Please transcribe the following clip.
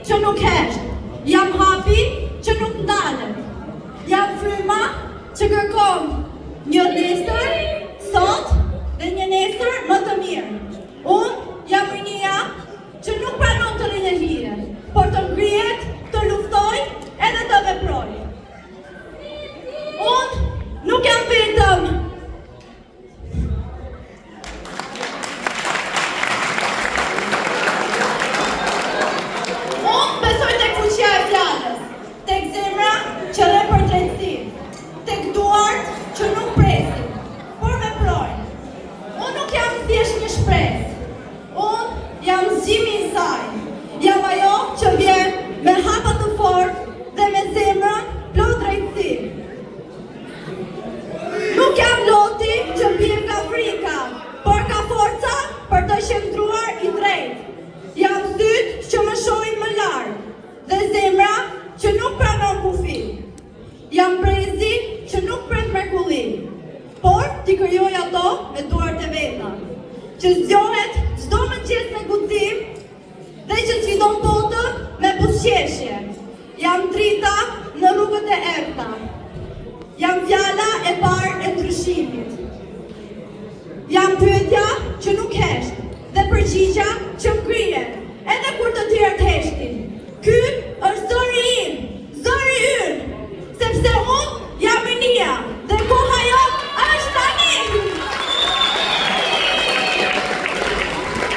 që nuk hesht. Jam hapi që nuk ndalet. Jam fryma që kërkon një nesër sot dhe një nesër më të mirë. Unë jam rinia që nuk pranon të rinë e lire, por të ngrihet, të luftoj edhe të veproj. Unë nuk jam vetëm. Unë besoj tek fuqia e fjalës, tek zemra që rre për drejtësi, tek duart që nuk presin, por veprojnë. Unë nuk jam thjesht një shpresë. Unë jam zgjimi i saj. Jam ajo që vjen me hapa të fortë dhe me zemrën plot drejtësi. Nuk jam loti që bie nga frika, por ka forca për të qëndruar i drejtë. Jam syt që më shohin më larg dhe zemra që nuk pranon kufi. Jam brezi që nuk pret mrekulli, por t'i krijoj ato me duart e veta, që zgjohet çdo mëngjes me guxim dhe që sfidon botën me buzëqeshje. Jam drita në rrugët e errta. Jam fjala e parë e ndryshimit. Jam pyetja që nuk hesht dhe përgjigja që ngrihet.